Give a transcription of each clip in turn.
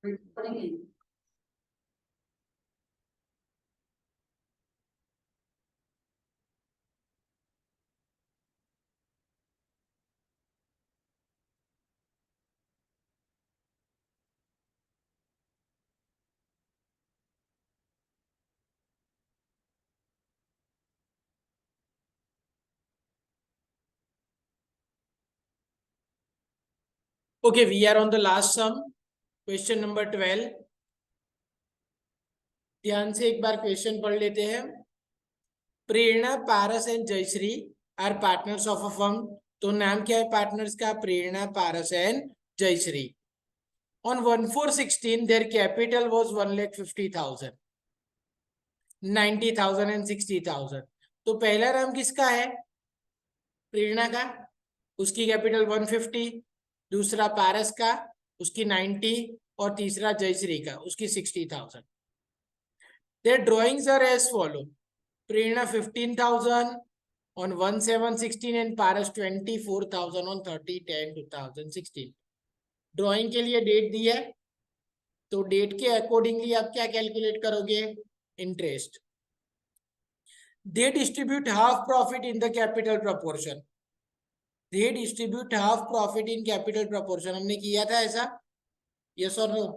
Okay, we are on the last sum, question number 12. ध्यान से एक बार क्वेश्चन पढ़ लेते हैं. Prerna, Paras and Jayshree are partners of a firm. तो नाम क्या है पार्टनर्स का? Prerna, Paras and Jayshree. On 1/4/16 their capital was 1,50,000, 90,000 and 60,000. तो पहला नाम किसका है? प्रेरणा का, उसकी कैपिटल 150. दूसरा पारस का, उसकी 90. और तीसरा जयश्री का, उसकी 60,000. Their drawings are as follow. Prerna 15,000 on 1/7/16 and Paras 24,000 on 30/10/2016. Drawing के लिए डेट दी है, तो डेट के अकॉर्डिंगली आप क्या कैलकुलेट करोगे? Interest. They distribute half profit in the capital proportion. They distribute half profit in capital proportion. हमने किया था ऐसा, यस और नो?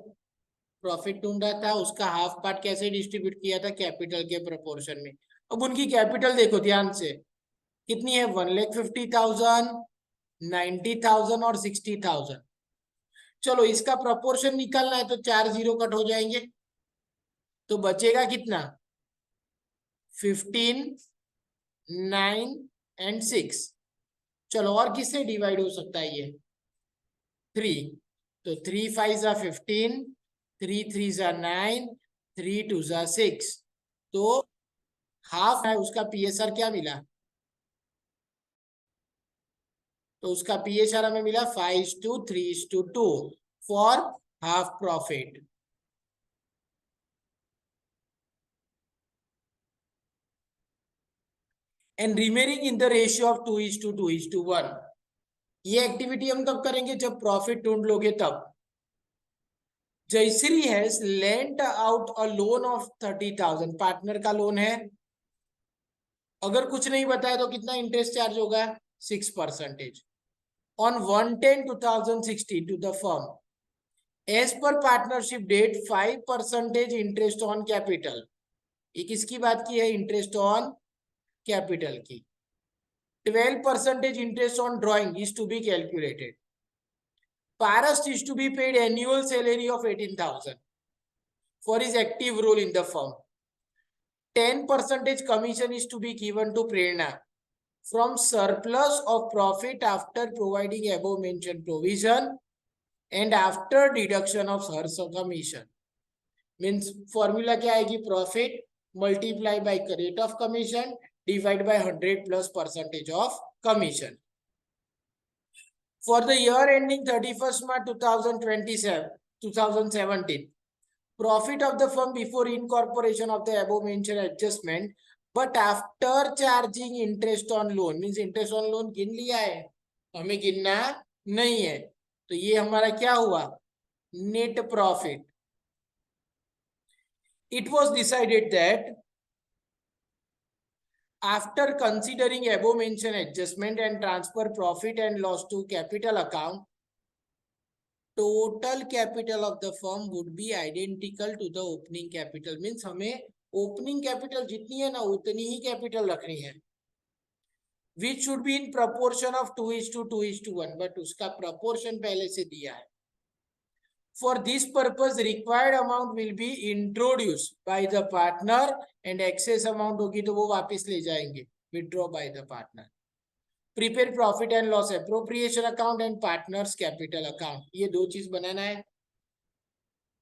प्रॉफिट ढूंढा था, उसका हाफ पार्ट कैसे डिस्ट्रीब्यूट किया था? कैपिटल के प्रपोर्शन में. अब उनकी कैपिटल देखो ध्यान से, कितनी है? 1,50,000, 90,000 और 60,000. चलो इसका प्रपोर्शन निकालना है, तो 4 0 कट हो जाएंगे, तो बचेगा कितना? 15, 9 एंड 6. चलो और किससे डिवाइड हो सकता है ये? 3. तो 3 5 जा 15, 3 3 जा 9, 3 2 जा 6. तो हाफ है उसका पीएसआर क्या मिला? तो उसका पीएसआर हमें मिला 5:3:2 for half profit. And remaining in the ratio of 2:2:1. ये एक्टिविटी हम तब करेंगे जब प्रॉफिट ढूंढ लोगे तब. Jayashree has lent out a loan of 30,000. Partner का लोन है. अगर कुछ नहीं बताया तो कितना इंटरेस्ट चार्ज होगा? 6% on 1/10/2016 to the firm. As per partnership deed 5% interest on capital. ये किसकी बात की है? इंटरेस्ट ऑन कैपिटल की. 12% interest on drawing is to be calculated. Paras is to be paid annual salary of 18,000 for his active role in the firm. 10% commission is to be given to Prerna from surplus of profit after providing above mentioned provision and after deduction of her commission. Means formula क्या आएगी? Profit multiply by rate of commission divide by 100 plus percentage of commission. For the year ending 31st March 2017, profit of the firm before incorporation of the above mentioned adjustment, but after charging interest on loan, means interest on loan गिन लिया है, हमें गिनना नहीं है. तो ये हमारा क्या हुआ? Net profit. It was decided that after considering above mentioned adjustment and transfer profit and loss to capital account, total capital of the firm would be identical to the opening capital. Means हमें opening capital जितनी है ना उतनी ही capital रखनी है, which should be in proportion of 2:2:1. but उसका proportion पहले से दिया है. For this purpose, required amount will be introduced by the partner and excess amount होगी तो वो वापस ले जाएंगे, withdraw by the partner. Prepare profit and loss appropriation account and partners capital account. ये दो चीज बनाना है.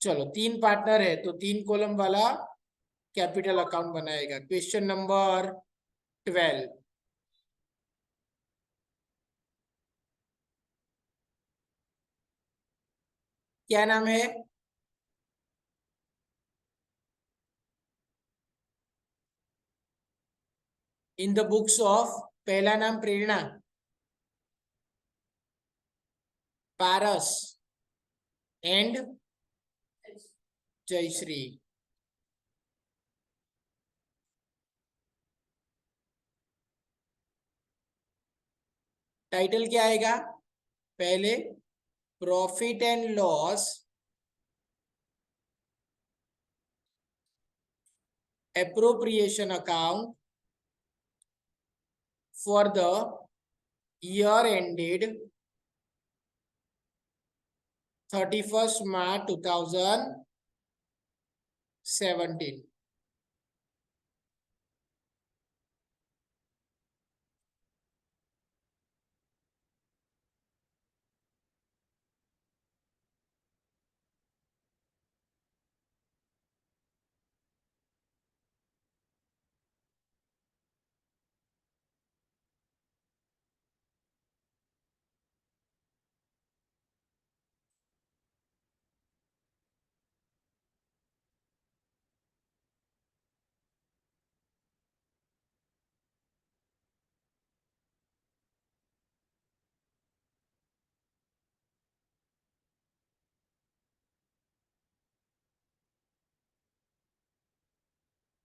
चलो 3 पार्टनर है तो 3 कॉलम वाला कैपिटल अकाउंट बनाएगा. Question number 12. क्या नाम है? In the books of. पहला नाम प्रेरणा, पारस एंड जयश्री। टाइटल क्या आएगा? पहले profit and loss appropriation account for the year ended 31st March 2017।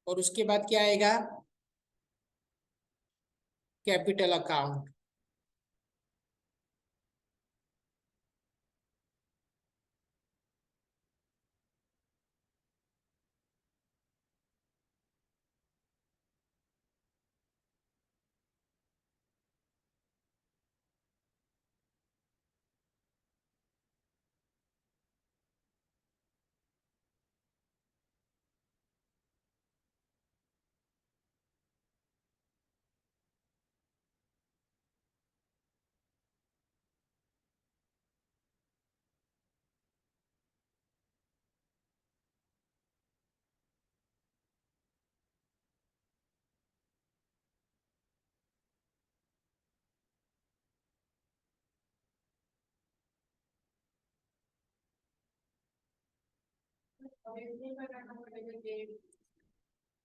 और उसके बाद क्या आएगा? Capital account.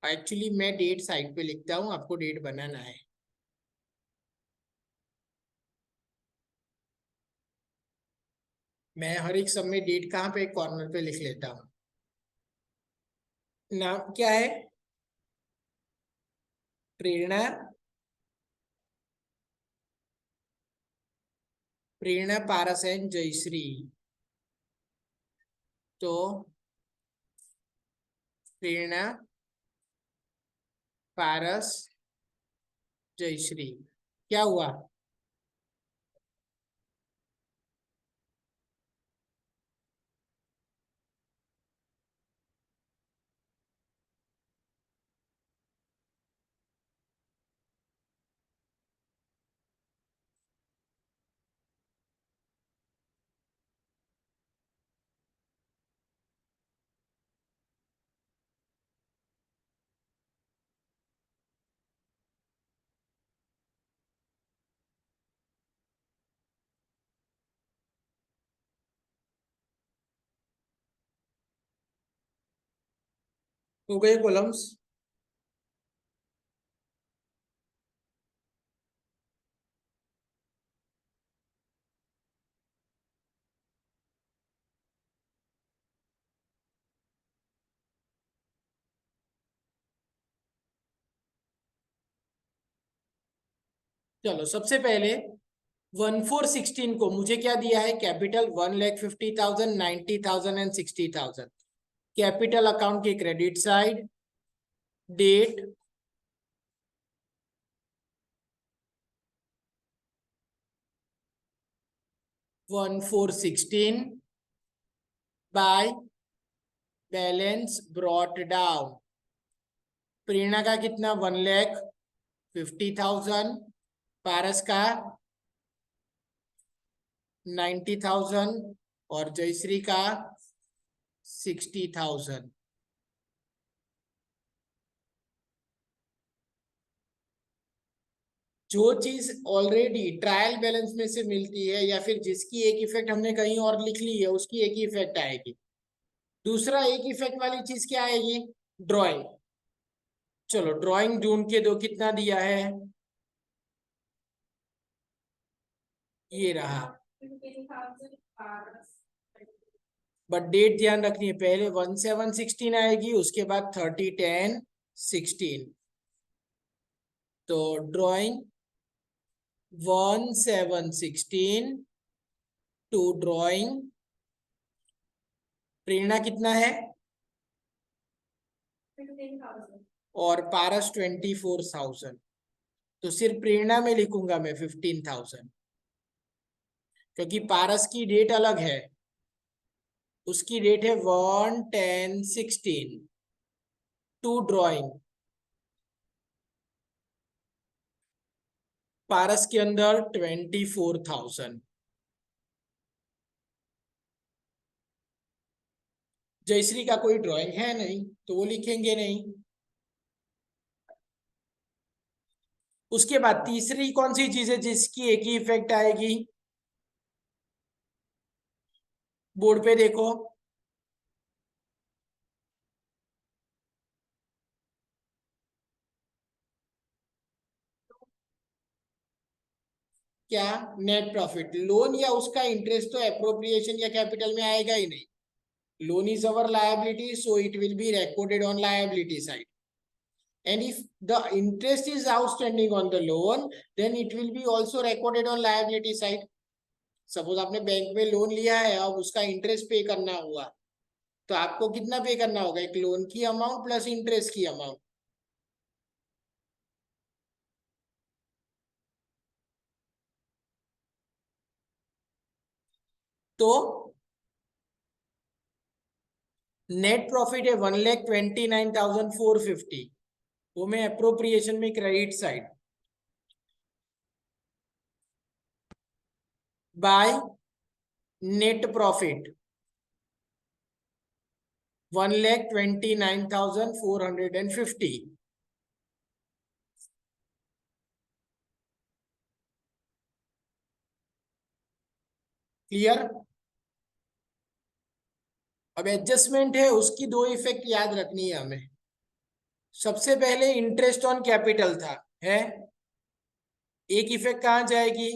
एक्चुअली मैं डेट साइड पे लिखता हूँ, आपको डेट बनाना है। मैं हर एक सब में डेट कहाँ पे कॉर्नर पे लिख लेता हूँ। नाम क्या है? प्रेरणा। प्रेरणा, पारस एंड जयश्री। तो प्रेरणा, पारस, जयश्री। क्या हुआ? हो गए कॉलम्स? चलो सबसे पहले 1416 को मुझे क्या दिया है? Capital 1,50,000, 90,000 and 60,000। कैपिटल अकाउंट की credit side, date, one four 16 by balance brought down. Prerna का कितना? 1,50,000। पारस का 90,000 और जयश्री का 60,000। जो चीज ऑलरेडी ट्रायल बैलेंस में से मिलती है या फिर जिसकी एक इफेक्ट हमने कहीं और लिख ली है, उसकी एक ही इफेक्ट आएगी। दूसरा एक इफेक्ट वाली चीज क्या आएगी? ड्राइंग। चलो ड्राइंग ढूंढ के दो, कितना दिया है? ये रहा। बट डेट ध्यान रखनी है, पहले 1716 आएगी, उसके बाद 30 10 16। तो ड्राइंग 1716 टू ड्राइंग प्रेरणा कितना है 15,000 और पारस 24,000। तो सिर्फ प्रेरणा में लिखूंगा मैं 15,000, क्योंकि पारस की डेट अलग है, उसकी डेट है 1/10/16 टू ड्राइंग। पारस के अंदर 24,000। जयश्री का कोई ड्राइंग है नहीं तो वो लिखेंगे नहीं। उसके बाद तीसरी कौन सी चीज है जिसकी एक ही इफेक्ट आएगी, बोर्ड पे देखो। क्या नेट प्रॉफिट, लोन या उसका इंटरेस्ट तो एप्रोप्रिएशन या कैपिटल में आएगा ही नहीं। Loan is our liability, so it will be recorded on liability side. And if the interest is outstanding on the loan, then it will be also recorded on liability side. Suppose आपने bank में loan लिया है, अब उसका interest पे करना हुआ, तो आपको कितना पे करना होगा, एक लोन की अमाउंट प्लस इंटरेस्ट की अमाउंट। तो नेट प्रॉफिट है 1,29,450, वो मैं अप्रोप्रिएशन में credit side by net profit 1,29,450। Clear. अब एडजस्टमेंट है, उसकी दो इफेक्ट याद रखनी है हमें। सबसे पहले इंटरेस्ट ऑन कैपिटल था, है एक इफेक्ट कहां जाएगी,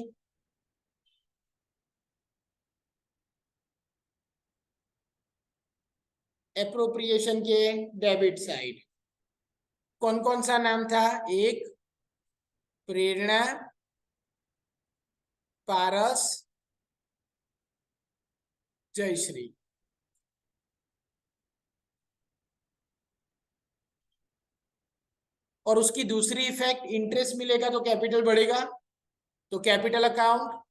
एप्रोप्रिएशन के डेबिट साइड। कौन कौन सा नाम था, एक प्रेरणा, पारस, जयश्री। और उसकी दूसरी इफेक्ट, इंटरेस्ट मिलेगा तो कैपिटल बढ़ेगा, तो कैपिटल अकाउंट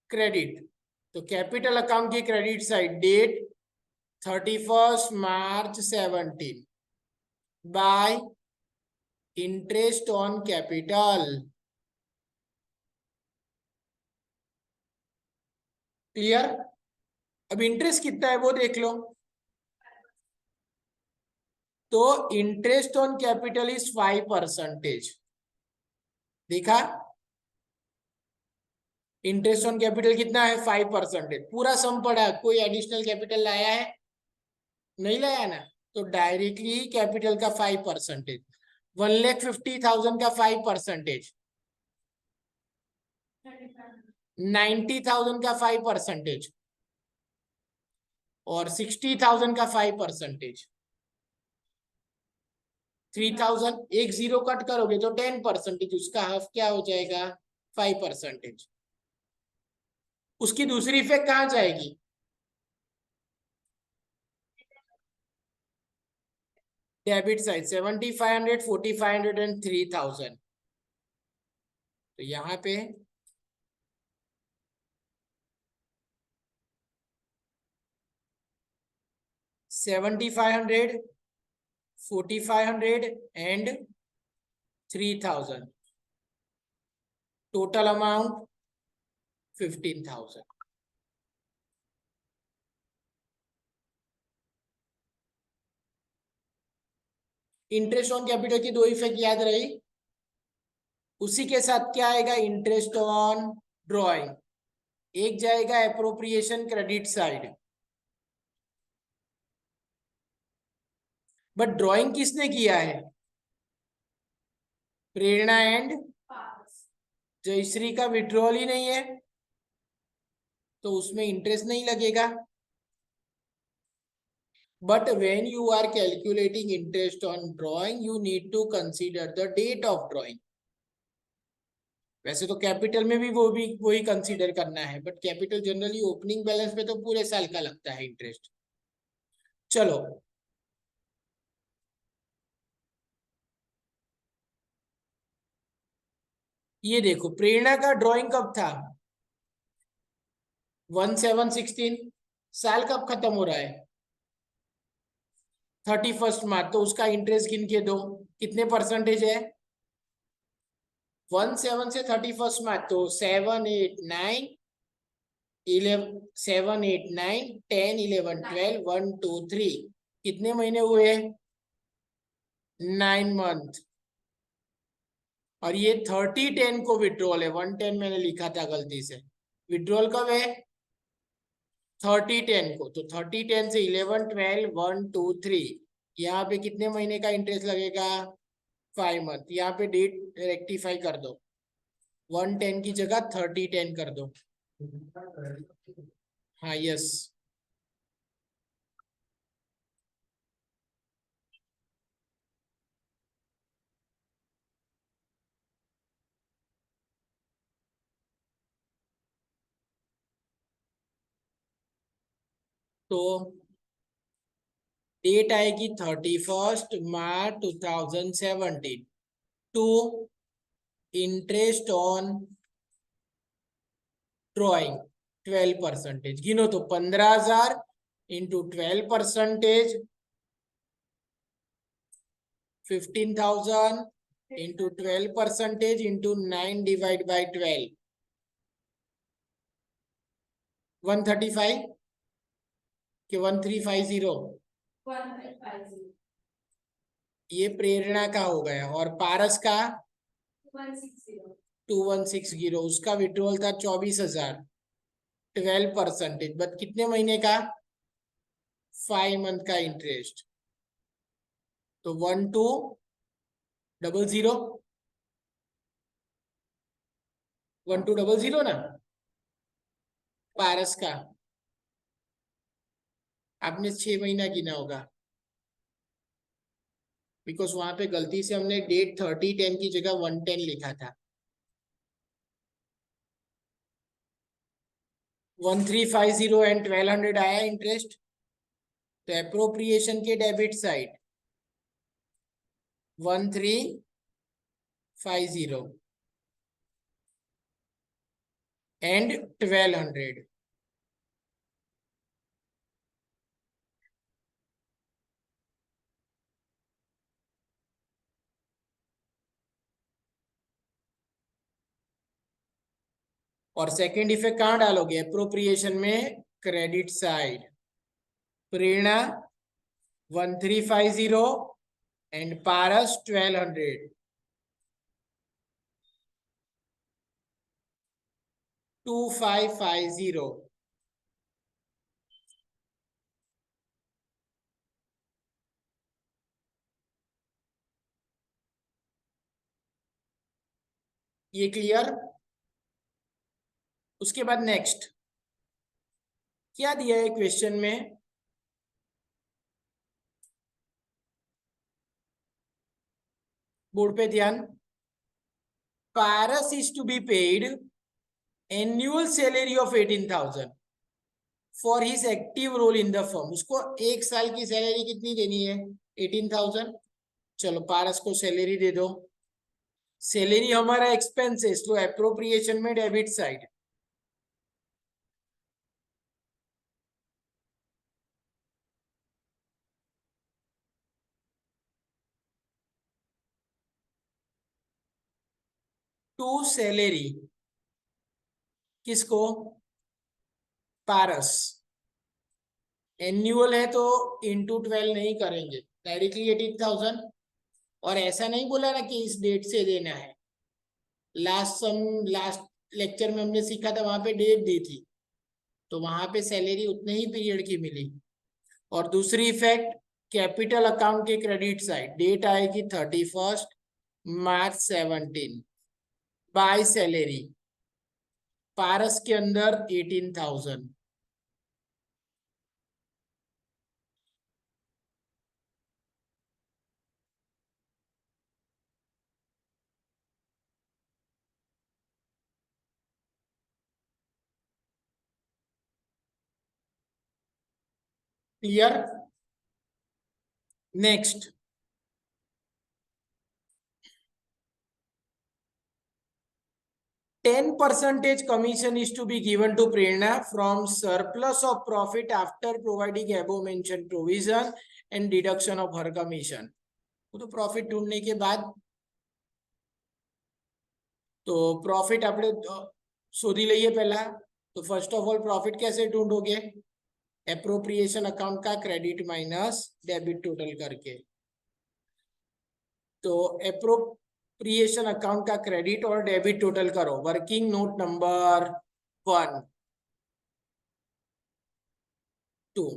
क्रेडिट। तो कैपिटल अकाउंट की credit side date 31 March 17 by interest on capital. Clear. अब इंटरेस्ट कितना है वो देख लो। तो इंटरेस्ट ऑन कैपिटल इज 5%। देखा, इंटरेस्ट ऑन कैपिटल कितना है 5%। पूरा सम पड़ा है, कोई एडिशनल कैपिटल लाया है, नहीं लाया ना, तो डायरेक्टली कैपिटल का 5%। 1,50,000 का 5%, 90,000 का 5%, और 60,000 का 5%। 3,000 एक जीरो कट करोगे तो 10%, उसका हाफ क्या हो जाएगा 5%। उसकी दूसरी इफेक्ट कहां जाएगी, डेबिट साइड 7,500 4,500 एंड 3,000। तो यहाँ पे 7,500 4,500 and 3,000, total amount 15,000। Interest on capital की दो इफेक्ट याद रही। उसी के साथ क्या आएगा, इंटरेस्ट ऑन ड्रॉइंग, एक जाएगा appropriation credit side. But drawing किसने किया है, प्रेरणा एंड जयश्री का विड्रॉल ही नहीं है, तो उसमें इंटरेस्ट नहीं लगेगा। But when you are calculating interest on drawing you need to consider the date of drawing. वैसे तो कैपिटल में भी वही कंसीडर करना है, but capital generally opening balance पे तो पूरे साल का लगता है इंटरेस्ट। चलो ये देखो, प्रेरणा का ड्राइंग कब था? 1/7/16। साल कब खत्म हो रहा है? 31 मार्च। तो उसका इंटरेस्ट गिन के दो, कितने परसेंटेज है? 1/7 से 31 मार्च, तो 7 8 9 11 7 8 9 10 11 12 1 2 3। कितने महीने हुए? 9 मंथ। और ये 30/10 को विड्रॉल है, 1/10 मैंने लिखा था गलती से। विड्रॉल कब है? 30/10 को। तो 30/10 से 11 12 1 2 3, यहाँ पे कितने महीने का इंटरेस्ट लगेगा? 5 मंथ। यहाँ पे डेट रेक्टिफाई कर दो, 1/10 की जगह 30/10 कर दो। हाँ यस। तो डेट आएगी 31 मार्च 2017 टू इंटरेस्ट ऑन ड्रॉइंग 12%। गिनो तो 15,000 into 12%, 15,000 into 12% into 9 divide by 12, 135 कि 1350। ये प्रेरणा का हो गया। और पारस का 2160। उसका विड्रॉल था 24,000, 12%। बट कितने महीने का? 5 मंथ का इंटरेस्ट। तो 1200, 1200 ना पारस का। आपने 6 महीना गिना होगा, बिकॉज वहां पे गलती से हमने डेट 30/10 की जगह 1/10 लिखा था। 1350 एंड 1200 आया इंटरेस्ट। तो एप्रोप्रिएशन के डेबिट साइड 1350 एंड 1200। और सेकेंड इफेक्ट कहां डालोगे? एप्रोप्रिएशन में क्रेडिट साइड। प्रेरणा 1350 एंड पारस 1200, 2550। ये क्लियर? उसके बाद नेक्स्ट क्या दिया है क्वेश्चन में? बोर्ड पे ध्यान। Paras is to be paid annual salary of 18,000 for his active role in the firm. उसको 1 साल की सैलरी कितनी देनी है? 18,000। चलो पारस को सैलरी दे दो। सैलरी हमारा एक्सपेंसेस, तो एप्रोप्रिएशन में डेबिट साइड। टू सैलरी किसको? पारस। एनुअल है तो इंटू 12 नहीं करेंगे, डायरेक्टली 18,000। और ऐसा नहीं बोला ना कि इस डेट से देना है। लास्ट लेक्चर में हमने सीखा था, वहां पे डेट दी थी, तो वहां पे सैलरी उतने ही पीरियड की मिली। और दूसरी इफेक्ट, कैपिटल अकाउंट के क्रेडिट साइड डेट आएगी 31 मार्च 17 बाय सैलरी। पारस के अंदर 18,000। Clear? Next, 10% commission is to be given to Prerna from surplus of profit after providing above mentioned provision and deduction of her commission. तो profit ढूंढने के बाद तो profit આપણે શોધી લઈએ પહેલા। तो फर्स्ट ऑफ ऑल प्रॉफिट कैसे ढूंढोगे? एप्रोप्रिएशन अकाउंट का क्रेडिट माइनस डेबिट टोटल करके। तो एप्रोप्रिएशन अकाउंट का क्रेडिट और डेबिट टोटल करो। वर्किंग नोट नंबर 1 2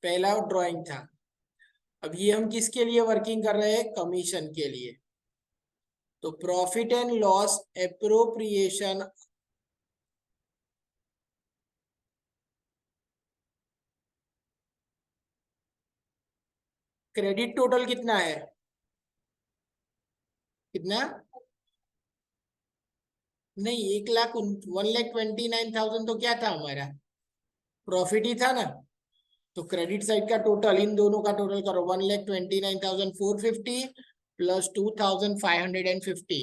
पहला ड्राइंग था। अब ये हम किसके लिए वर्किंग कर रहे हैं? कमीशन के लिए। तो profit and loss appropriation credit total कितना है? कितना? नहीं, 1,29,000 तो क्या था हमारा? प्रॉफिट ही था ना। तो क्रेडिट साइड का टोटल, इन दोनों का टोटल करो। 1,29,450 प्लस 2,550,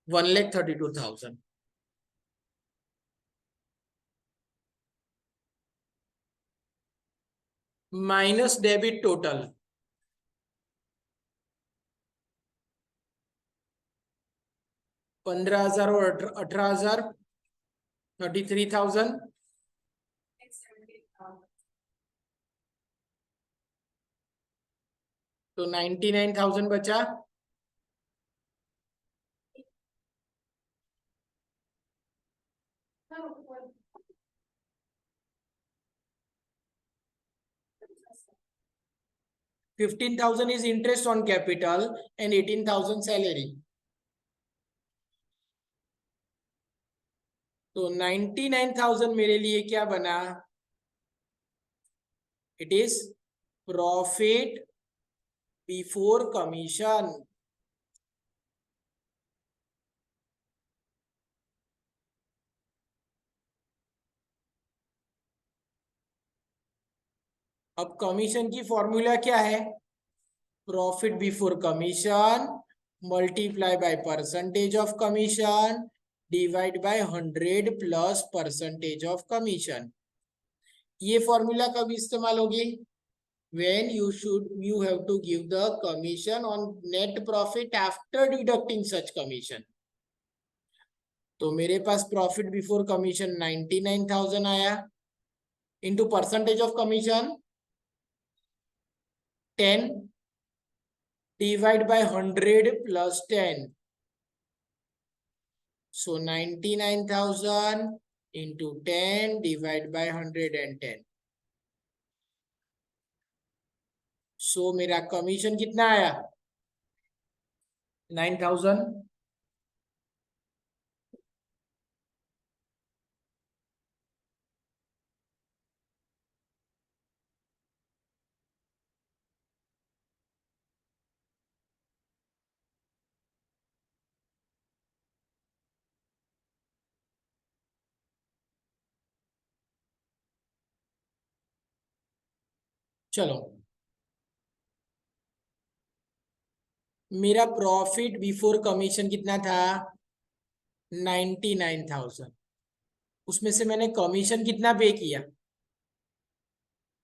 1,32,000 माइनस डेबिट टोटल 15,000 और 18,000, 33,000। तो 99,000 बचा। $15,000 is interest on capital and 18,000 salary. तो 99,000 मेरे लिए क्या बना? It is profit before commission. अब कमीशन की फॉर्मूला क्या है? Profit before commission multiply by percentage of commission divide by 100 plus percentage of commission. ये फॉर्मूला कब इस्तेमाल होगी? when you have to give the commission on net profit after deducting such commission। तो मेरे पास profit before commission 99,000 आया, into percentage of commission 10 divide by 100 plus 10। So 99,000 into 10 divide by 110। सो मेरा commission कितना आया? 9,000। चलो, मेरा प्रॉफिट बिफोर कमीशन कितना था? 99,000। उसमें से मैंने कमीशन कितना पे किया?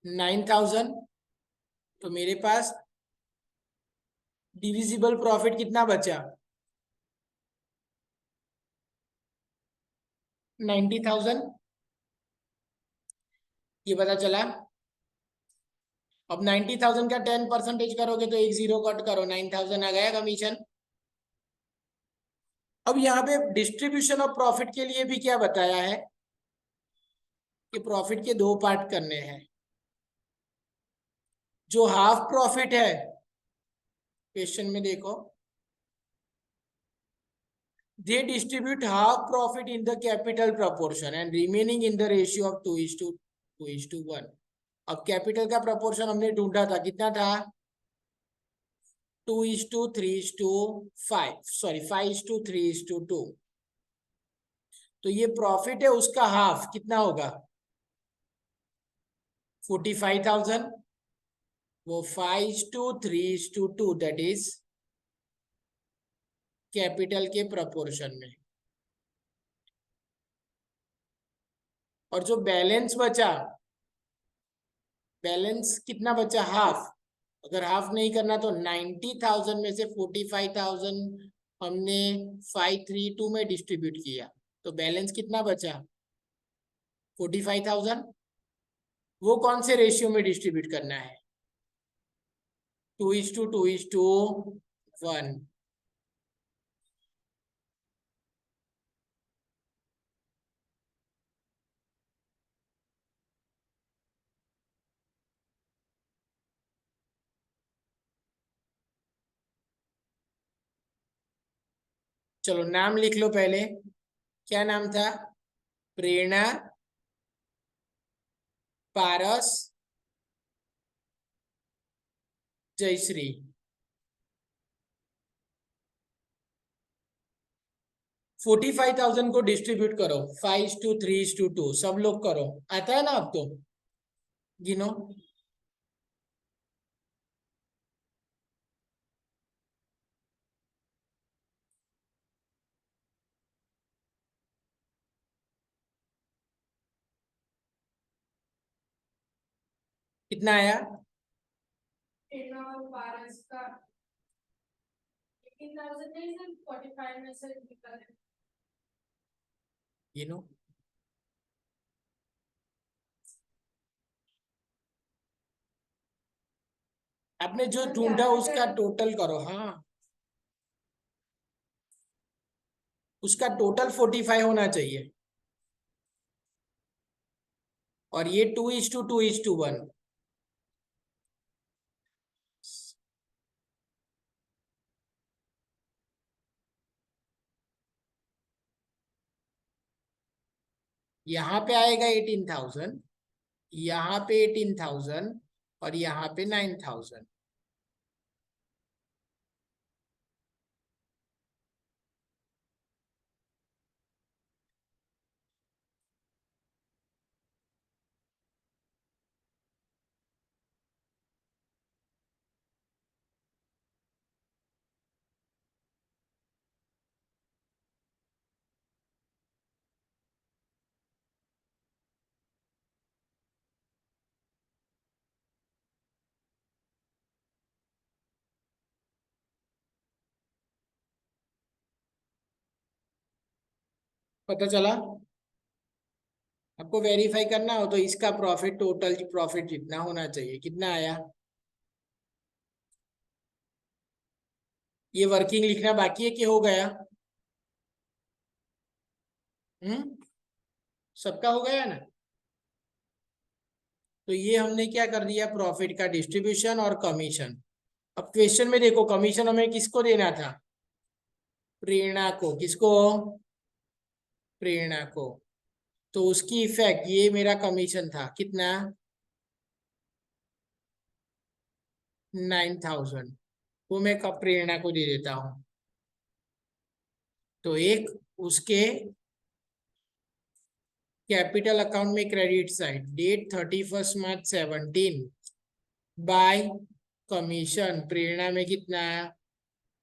9,000। तो मेरे पास डिविजिबल प्रॉफिट कितना बचा? 90,000। ये पता चला। अब 90,000 का 10% करोगे तो एक जीरो कट करो, 9,000 आ गया कमीशन। अब यहाँ पे डिस्ट्रीब्यूशन ऑफ प्रॉफिट के लिए भी क्या बताया है कि प्रॉफिट के दो पार्ट करने हैं। जो हाफ प्रॉफिट है, क्वेश्चन में देखो, they distribute half profit in the capital proportion and remaining in the ratio of 2:1. अब कैपिटल का प्रोपोर्शन हमने ढूंढा था, कितना था? 2:3:5, सॉरी 5:3:2. तो ये प्रॉफिट है, उसका हाफ कितना होगा? 45,000. वो 5:3:2, दैट इज कैपिटल के प्रोपोर्शन में. और जो बैलेंस बचा, बैलेंस कितना बचा? हाफ. अगर हाफ नहीं करना तो 90,000 में से 45,000 हमने 5:3:2 में डिस्ट्रीब्यूट किया, तो बैलेंस कितना बचा? 45,000. वो कौन से रेशियो में डिस्ट्रीब्यूट करना है? 2:2:1. चलो नाम लिख लो पहले. क्या नाम था? प्रेरणा, पारस, जयश्री. 45,000 को डिस्ट्रीब्यूट करो 5:3:2. सब लोग करो, आता है ना आपको? गिनो. कितना आया? पारस का 18,000 नहीं सर, 45 में से निकल. गिनो. आपने जो ढूंढा उसका टोटल करो. हाँ, उसका टोटल 45 होना चाहिए. और ये 2:2:1. यहाँ पे आएगा 18,000, यहाँ पे 18,000 और यहाँ पे 9,000. पता चला? आपको वेरीफाई करना हो तो इसका प्रॉफिट, टोटल प्रॉफिट जितना होना चाहिए. कितना आया? ये वर्किंग लिखना बाकी है कि हो गया? सबका हो गया ना? तो ये हमने क्या कर दिया? प्रॉफिट का डिस्ट्रीब्यूशन और कमीशन. अब क्वेश्चन में देखो, कमीशन हमें किसको देना था? प्रेरणा को. किसको? प्रेरणा को. तो उसकी इफेक्ट, ये मेरा कमीशन था, कितना? 9,000. वो मैं कब प्रेरणा को दे देता हूं. तो एक उसके कैपिटल अकाउंट में credit side, date 31 March 17, by commission Prerna में कितना?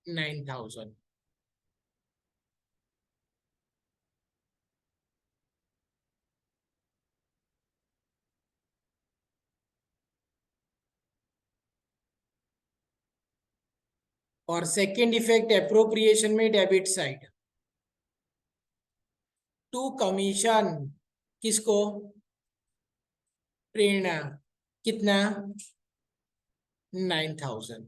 9,000. और सेकेंड इफेक्ट एप्रोप्रिएशन में डेबिट साइड, टू कमीशन. किसको? प्रेरणा. कितना? 9,000.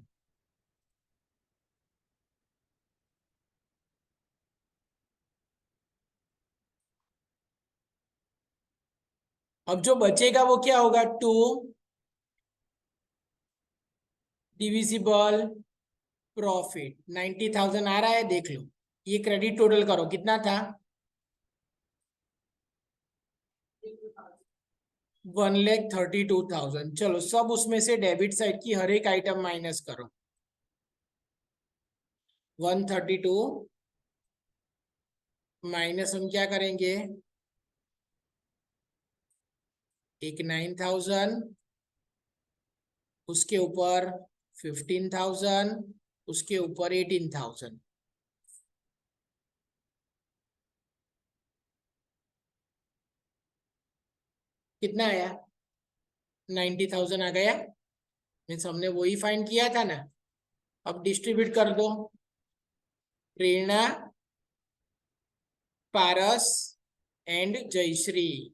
अब जो बचेगा वो क्या होगा? 2 डिविजिबल प्रॉफिट. 90,000 आ रहा है, देख लो ये क्रेडिट टोटल करो, कितना था? 1,32,000। चलो सब उसमें से डेबिट साइड की हर एक आइटम माइनस करो। 132 माइनस हम क्या करेंगे, एक 9,000, उसके ऊपर 15,000, उसके ऊपर 18,000। कितना आया? 90,000 आ गया। मीन्स हमने वही फाइंड किया था ना। अब डिस्ट्रीब्यूट कर दो। प्रेरणा, पारस एंड जयश्री।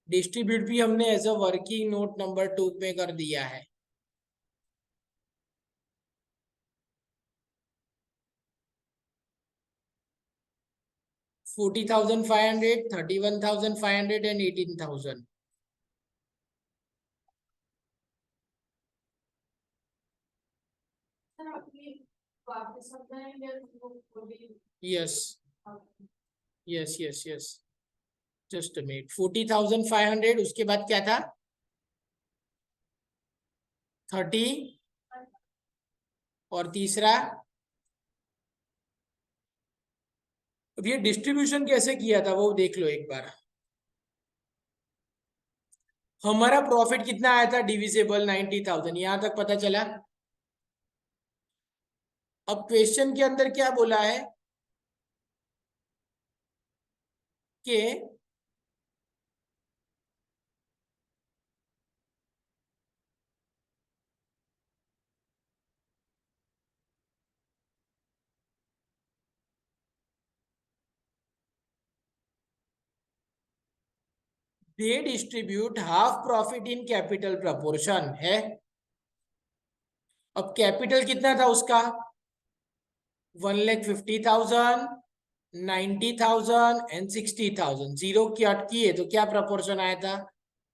डिस्ट्रीब्यूट भी हमने as a working note number 2 में कर दिया है। $40,500, $31,500 and $18,000। सर आपने वापस अपना या वो बोली yes yes yes yes, just a minute. 40,500, उसके बाद क्या था? 30, और तीसरा। अब ये डिस्ट्रीब्यूशन कैसे किया था वो देख लो एक बार। हमारा प्रॉफिट कितना आया था डिविजिबल? 90,000, यहां तक पता चला। अब क्वेश्चन के अंदर क्या बोला है कि they distribute half profit in capital proportion है। अब कैपिटल कितना था उसका? 1,50,000, 90,000 एंड 60,000। जीरो क्या किए तो क्या प्रपोर्शन आया था?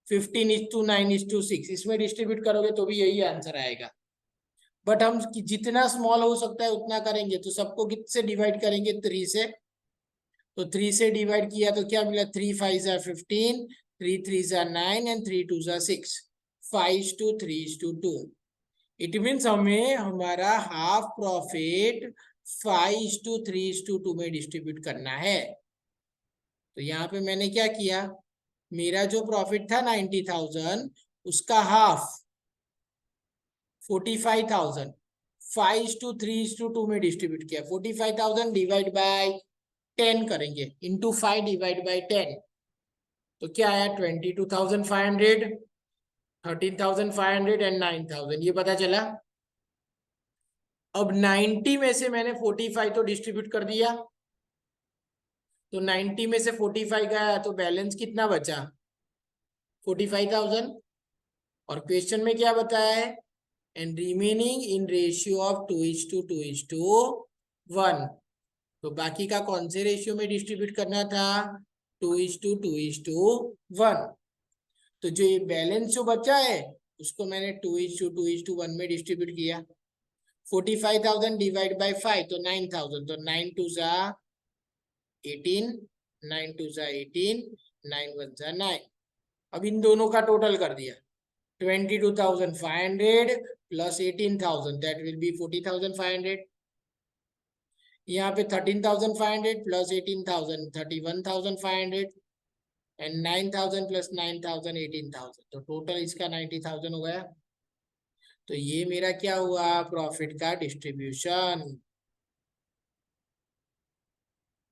15:9:6। इसमें डिस्ट्रीब्यूट करोगे तो भी यही आंसर आएगा। बट हम जितना स्मॉल हो सकता है उतना करेंगे। तो सबको कितने से डिवाइड करेंगे? 3 से। तो 3 से डिवाइड किया तो क्या मिला? 3 5 15, 3 3 9 एंड 3 2 6। 5:3:2। इट मीन्स हमें हमारा हाफ प्रॉफिट 5:3:2 में डिस्ट्रीब्यूट करना है। तो यहाँ पे मैंने क्या किया, मेरा जो प्रॉफिट था 90,000, उसका हाफ 45,000 5:3:2 में डिस्ट्रीब्यूट किया। 45,000 डिवाइड बाय 10 करेंगे, इंटू 5 डिवाइड बाय 10। तो क्या आया? 22,500, 13,500 एंड 9,000। ये पता चला। अब 90 में से मैंने 45 तो डिस्ट्रीब्यूट कर दिया। तो 90 में से 45 गया तो बैलेंस कितना बचा? 45,000। और क्वेश्चन में क्या बताया है? And remaining in ratio of 2:2:1। तो बाकी का कौन से रेशियो में डिस्ट्रीब्यूट करना था? 2:2:1। तो जो ये बैलेंस जो बचा है उसको मैंने 2:2:1 में डिस्ट्रीब्यूट किया। 45,000 डिवाइड बाय 5 तो 9,000। तो 9 2 18, 9 2 18, 9 1 9। अब इन दोनों का टोटल कर दिया। 22,500 प्लस 18,000 दैट विल बी 40,500। यहाँ पे 13,500 प्लस 18,000 31,500 एंड 9,000 प्लस 9,000 18,000। तो टोटल इसका 90,000 हो गया। तो ये मेरा क्या हुआ? प्रॉफिट का डिस्ट्रीब्यूशन।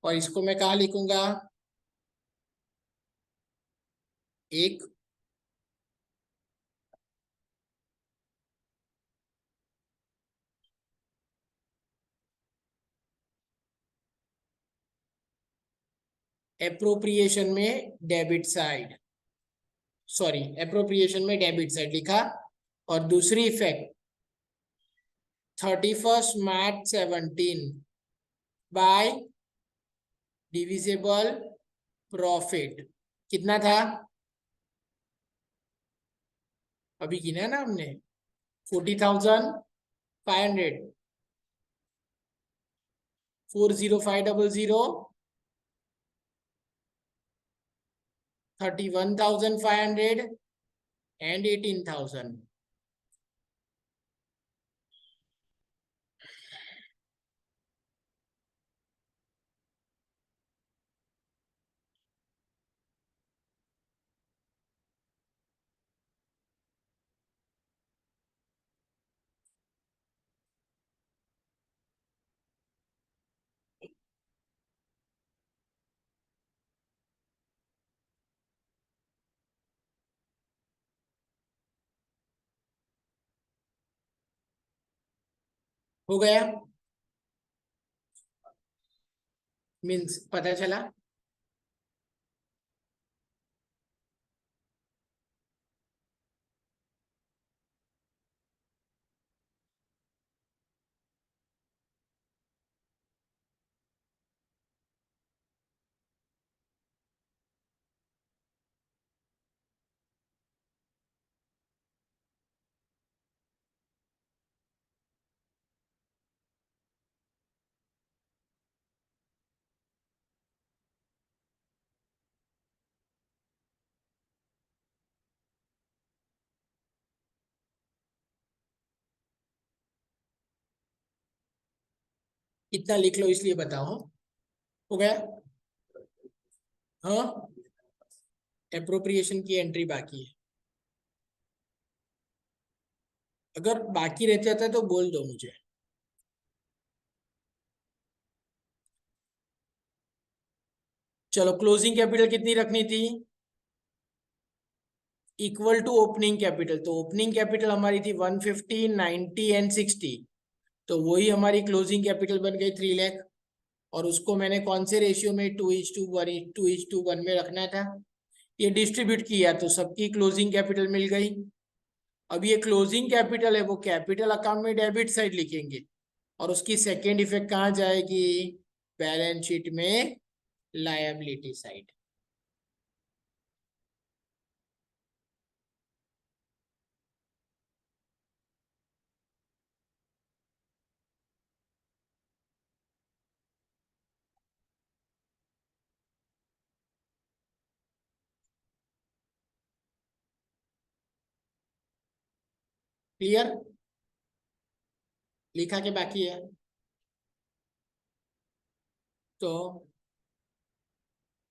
और इसको मैं कहाँ लिखूंगा? एक एप्रोप्रिएशन में डेबिट साइड, सॉरी एप्रोप्रिएशन में डेबिट साइड लिखा। और दूसरी effect 31 March 17 bye divisible profit कितना था? अभी गिना ना हमने, 40,500। 40500, 31,500 and 18,000। हो गया? मीन्स पता चला? इतना लिख लो इसलिए बताओ। हो गया? हाँ, एप्रोप्रिएशन की एंट्री बाकी है। अगर बाकी रह जाता है तो बोल दो मुझे। चलो, क्लोजिंग कैपिटल कितनी रखनी थी? Equal to opening capital. तो ओपनिंग कैपिटल हमारी थी 150, 90 एंड 60। तो वही हमारी क्लोजिंग कैपिटल बन गई 3 लाख। और उसको मैंने कौन से रेशियो में? 2:1 में रखना था। ये डिस्ट्रीब्यूट किया तो सबकी क्लोजिंग कैपिटल मिल गई। अब ये क्लोजिंग कैपिटल है वो कैपिटल अकाउंट में डेबिट साइड लिखेंगे, और उसकी सेकेंड इफेक्ट कहाँ जाएगी? बैलेंस शीट में लायबिलिटी साइड। क्लियर? लिखा के बाकी है? तो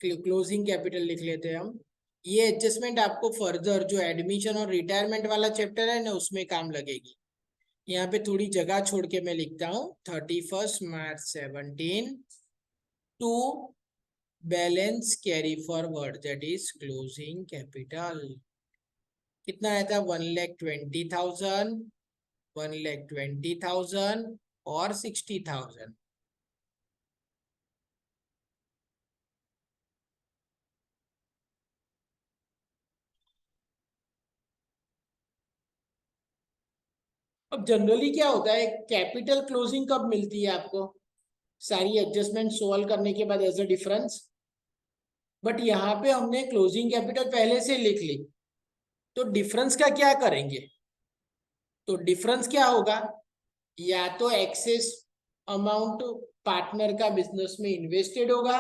क्लोजिंग कैपिटल लिख लेते हैं हम। ये एडजस्टमेंट आपको फर्दर जो एडमिशन और रिटायरमेंट वाला चैप्टर है ना, उसमें काम लगेगी। यहाँ पे थोड़ी जगह छोड़ के मैं लिखता हूँ 31 March 17 to balance carry forward, that is closing capital. कितना आया था? 1,20,000, 1,20,000 और 60,000। अब जनरली क्या होता है, कैपिटल क्लोजिंग कब मिलती है आपको? सारी एडजस्टमेंट सोल्व करने के बाद एज अ डिफरेंस। बट यहाँ पे हमने क्लोजिंग कैपिटल पहले से लिख ली, तो डिफरेंस का क्या करेंगे? तो डिफरेंस क्या होगा? या तो एक्सेस अमाउंट पार्टनर का बिजनेस में इन्वेस्टेड होगा,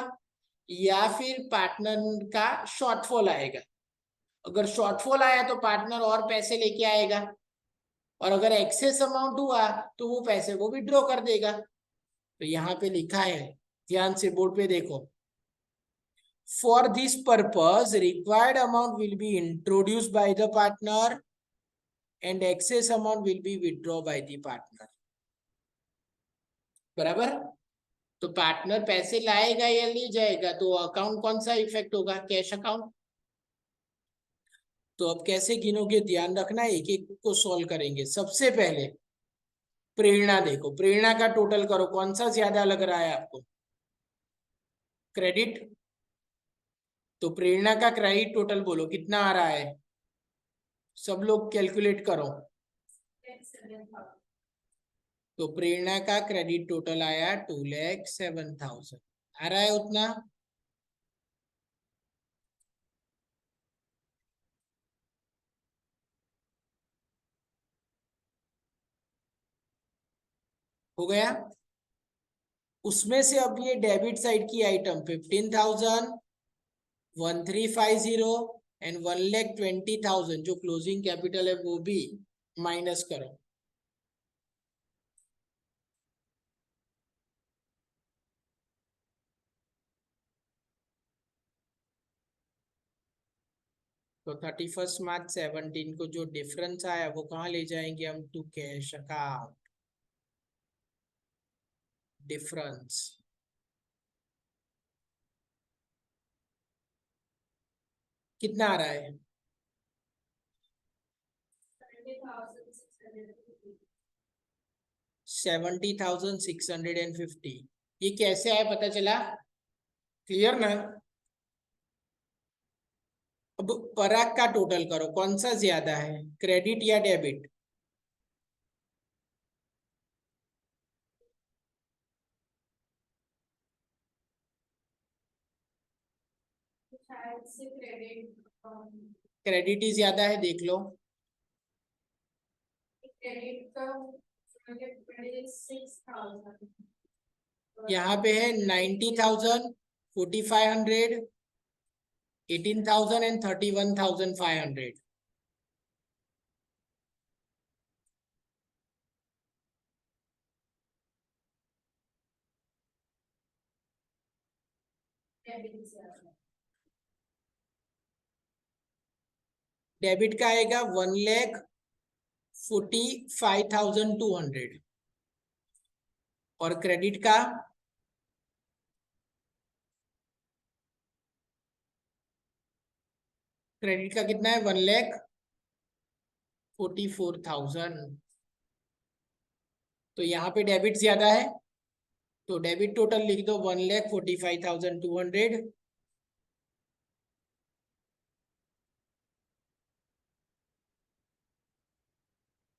या फिर पार्टनर का शॉर्टफॉल आएगा। अगर शॉर्टफॉल आया तो पार्टनर और पैसे लेके आएगा, और अगर एक्सेस अमाउंट हुआ तो वो पैसे को विड्रॉ कर देगा। तो यहाँ पे लिखा है, ध्यान से बोर्ड पे देखो। For this purpose, required amount will be introduced by the partner and excess amount will be withdrawn by the partner। बराबर? तो पार्टनर पैसे लाएगा या ले जाएगा, तो अकाउंट कौन सा इफेक्ट होगा? Cash account. तो अब कैसे गिनोगे? ध्यान रखना, एक एक को सॉल्व करेंगे। सबसे पहले प्रेरणा देखो, प्रेरणा का टोटल करो, कौन सा ज्यादा लग रहा है आपको? क्रेडिट। तो प्रेरणा का क्रेडिट टोटल बोलो कितना आ रहा है? सब लोग कैलकुलेट करो। तो प्रेरणा का क्रेडिट टोटल आया 2,07,000। आ रहा है उतना? हो गया? उसमें से अब ये डेबिट साइड की आइटम 15,000, 1350 एंड 1,20,000 जो क्लोजिंग कैपिटल है वो भी माइनस करो। तो 31 मार्च 17 को जो डिफरेंस आया वो कहाँ ले जाएंगे हम? To cash account. डिफरेंस कितना आ रहा है? 70,650। ये कैसे आया पता चला? क्लियर ना? अब पराग का टोटल करो, कौन सा ज्यादा है, क्रेडिट या डेबिट? शायद से क्रेडिट क्रेडिट ही ज्यादा है, देख लो। क्रेडिट का 26,000 यहाँ पे है 90,000, 4,500, 18,000 एंड 31,500। डेबिट का आएगा 1,45,200 और क्रेडिट का कितना है? 1,44,000। तो यहाँ पे डेबिट ज्यादा है, तो डेबिट टोटल लिख दो 1,45,200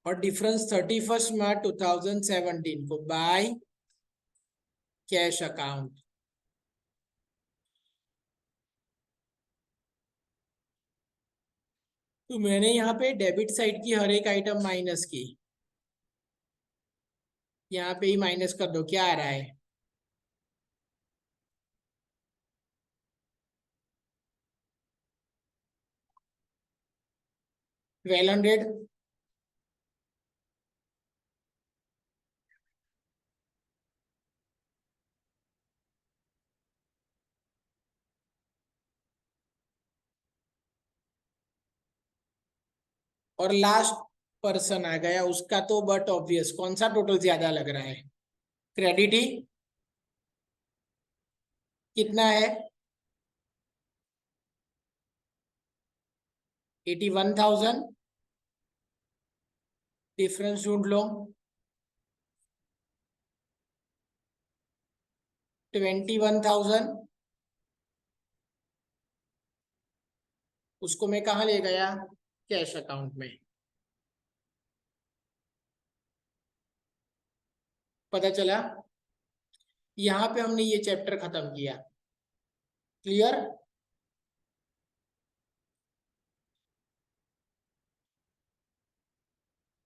और डिफरेंस 31 मार्च 2017 को बाय कैश अकाउंट। तो मैंने यहाँ पे डेबिट साइड की हर एक आइटम माइनस की, यहाँ पे ही माइनस कर दो, क्या आ रहा है? 1,200। और लास्ट पर्सन आ गया उसका, तो बट ऑब्वियस कौन सा टोटल ज्यादा लग रहा है? क्रेडिट ही। कितना है? 81,000। डिफरेंस ढूंढ लो। 21,000। उसको मैं कहाँ ले गया? कैश अकाउंट में। पता चला? यहाँ पे हमने ये चैप्टर खत्म किया। क्लियर?